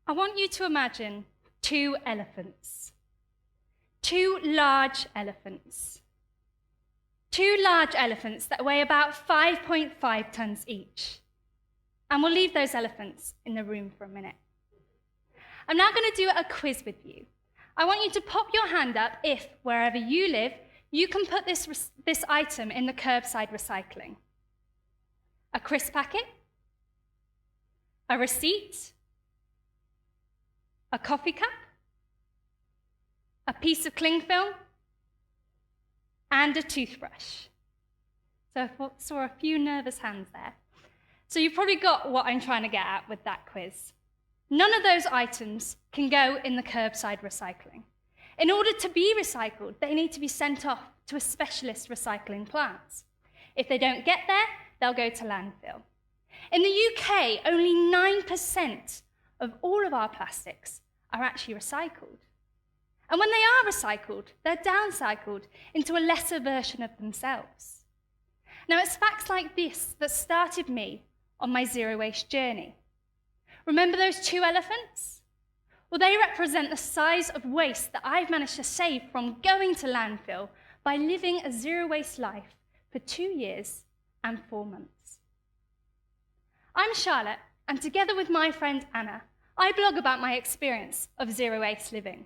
I want you to imagine two elephants. Two large elephants. Two large elephants that weigh about 5.5 tons each. And we'll leave those elephants in the room for a minute. I'm now going to do a quiz with you. I want you to pop your hand up if, wherever you live, you can put this item in the curbside recycling. A crisp packet, a receipt, a coffee cup, a piece of cling film, and a toothbrush. So I saw a few nervous hands there. So you've probably got what I'm trying to get at with that quiz. None of those items can go in the curbside recycling. In order to be recycled, they need to be sent off to a specialist recycling plant. If they don't get there, they'll go to landfill. In the UK, only 9% of all of our plastics are actually recycled. And when they are recycled, they're downcycled into a lesser version of themselves. Now, it's facts like this that started me on my zero waste journey. Remember those two elephants? Well, they represent the size of waste that I've managed to save from going to landfill by living a zero waste life for 2 years and 4 months. I'm Charlotte, and together with my friend Anna, I blog about my experience of zero waste living.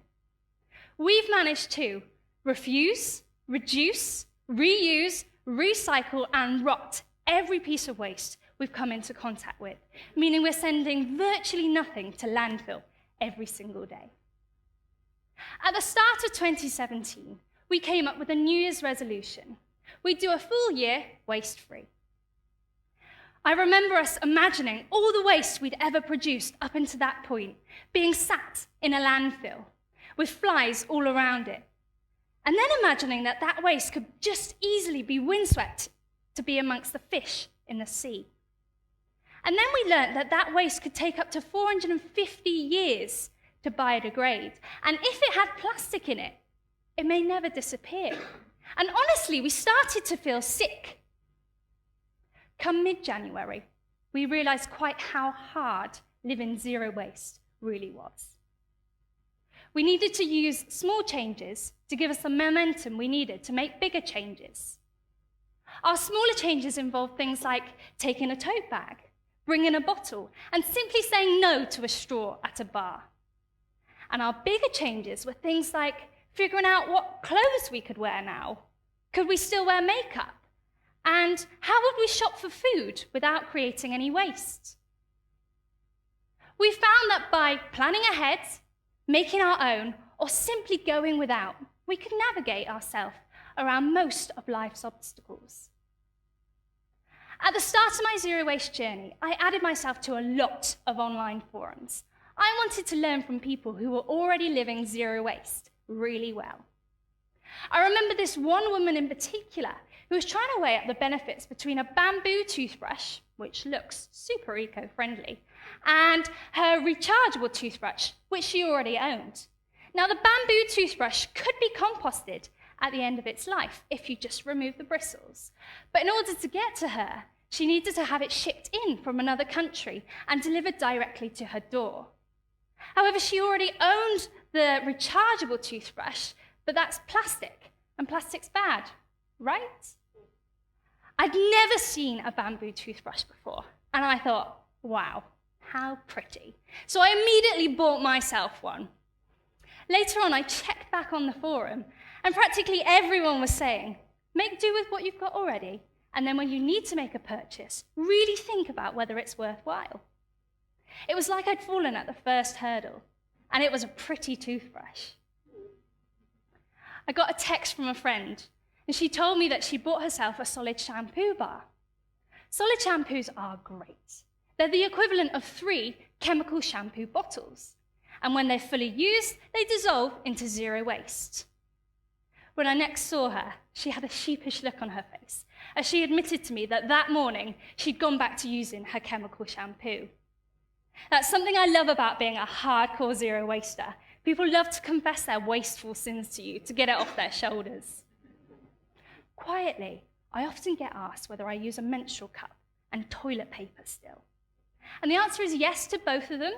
We've managed to refuse, reduce, reuse, recycle, and rot every piece of waste we've come into contact with, meaning we're sending virtually nothing to landfill every single day. At the start of 2017, we came up with a New Year's resolution. We'd do a full year waste-free. I remember us imagining all the waste we'd ever produced up until that point being sat in a landfill with flies all around it. And then imagining that that waste could just easily be windswept to be amongst the fish in the sea. And then we learnt that that waste could take up to 450 years to biodegrade. And if it had plastic in it, it may never disappear. And honestly, we started to feel sick. Come mid-January, we realized quite how hard living zero waste really was. We needed to use small changes to give us the momentum we needed to make bigger changes. Our smaller changes involved things like taking a tote bag, bringing a bottle, and simply saying no to a straw at a bar. And our bigger changes were things like figuring out what clothes we could wear now. Could we still wear makeup? And how would we shop for food without creating any waste? We found that by planning ahead, making our own, or simply going without, we could navigate ourselves around most of life's obstacles. At the start of my zero waste journey, I added myself to a lot of online forums. I wanted to learn from people who were already living zero waste really well. I remember this one woman in particular who was trying to weigh up the benefits between a bamboo toothbrush, which looks super eco-friendly, and her rechargeable toothbrush, which she already owned. Now, the bamboo toothbrush could be composted at the end of its life if you just remove the bristles. But in order to get to her, she needed to have it shipped in from another country and delivered directly to her door. However, she already owned the rechargeable toothbrush, but that's plastic, and plastic's bad, right? I'd never seen a bamboo toothbrush before, and I thought, wow, how pretty. So I immediately bought myself one. Later on, I checked back on the forum, and practically everyone was saying, make do with what you've got already, and then when you need to make a purchase, really think about whether it's worthwhile. It was like I'd fallen at the first hurdle, and it was a pretty toothbrush. I got a text from a friend, and she told me that she bought herself a solid shampoo bar. Solid shampoos are great. They're the equivalent of 3 chemical shampoo bottles, and when they're fully used, they dissolve into zero waste. When I next saw her, she had a sheepish look on her face, as she admitted to me that that morning she'd gone back to using her chemical shampoo. That's something I love about being a hardcore zero waster. People love to confess their wasteful sins to you to get it off their shoulders. Quietly, I often get asked whether I use a menstrual cup and toilet paper still. And the answer is yes to both of them,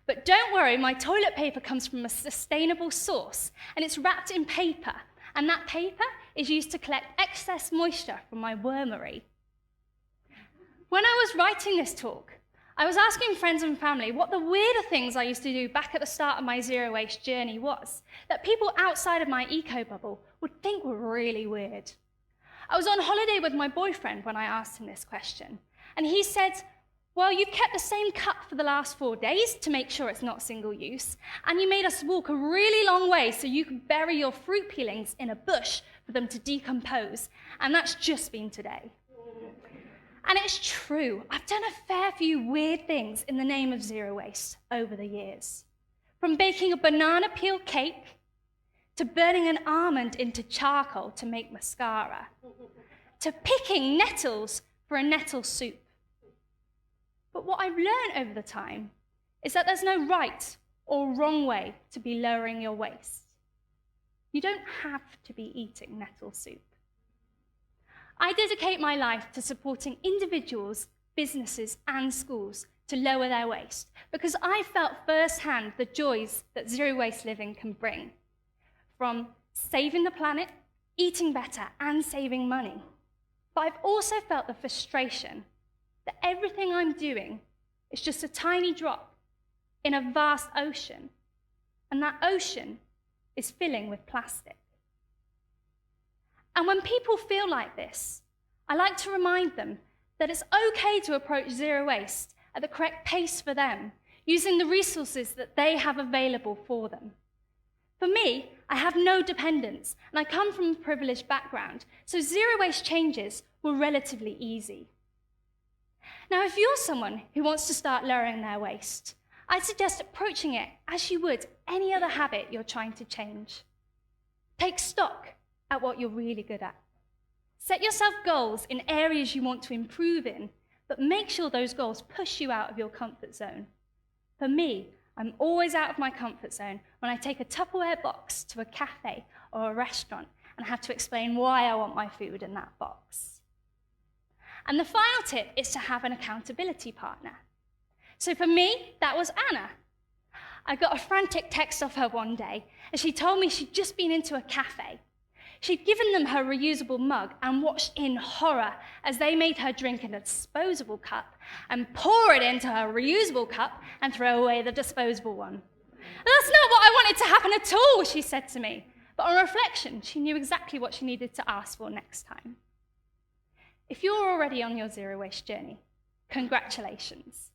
But don't worry, my toilet paper comes from a sustainable source, and it's wrapped in paper, and that paper is used to collect excess moisture from my wormery. When I was writing this talk, I was asking friends and family what the weirder things I used to do back at the start of my zero waste journey was, that people outside of my eco bubble would think were really weird. I was on holiday with my boyfriend when I asked him this question, and he said, well, you've kept the same cup for the last 4 days to make sure it's not single use, and you made us walk a really long way so you could bury your fruit peelings in a bush for them to decompose, and that's just been today. And it's true, I've done a fair few weird things in the name of zero waste over the years. From baking a banana peel cake, to burning an almond into charcoal to make mascara, to picking nettles for a nettle soup. But what I've learned over the time is that there's no right or wrong way to be lowering your waste. You don't have to be eating nettle soup. I dedicate my life to supporting individuals, businesses, and schools to lower their waste because I felt firsthand the joys that zero waste living can bring, from saving the planet, eating better, and saving money. But I've also felt the frustration that everything I'm doing is just a tiny drop in a vast ocean, and that ocean is filling with plastic. And when people feel like this, I like to remind them that it's okay to approach zero waste at the correct pace for them, using the resources that they have available for them. For me, I have no dependents, and I come from a privileged background, so zero waste changes were relatively easy. Now, if you're someone who wants to start lowering their waste, I'd suggest approaching it as you would any other habit you're trying to change. Take stock at what you're really good at. Set yourself goals in areas you want to improve in, but make sure those goals push you out of your comfort zone. For me, I'm always out of my comfort zone when I take a Tupperware box to a cafe or a restaurant and have to explain why I want my food in that box. And the final tip is to have an accountability partner. So for me, that was Anna. I got a frantic text off her one day, and she told me she'd just been into a cafe. She'd given them her reusable mug and watched in horror as they made her drink in a disposable cup and pour it into her reusable cup and throw away the disposable one. That's not what I wanted to happen at all, she said to me. But on reflection, she knew exactly what she needed to ask for next time. If you're already on your zero waste journey, congratulations.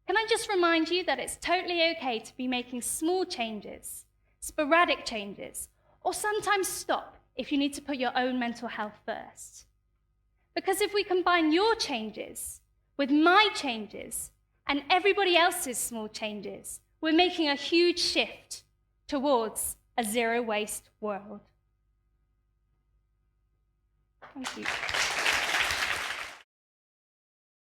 Can I just remind you that it's totally okay to be making small changes, sporadic changes, or sometimes stop if you need to put your own mental health first. Because if we combine your changes with my changes and everybody else's small changes, we're making a huge shift towards a zero waste world. Thank you.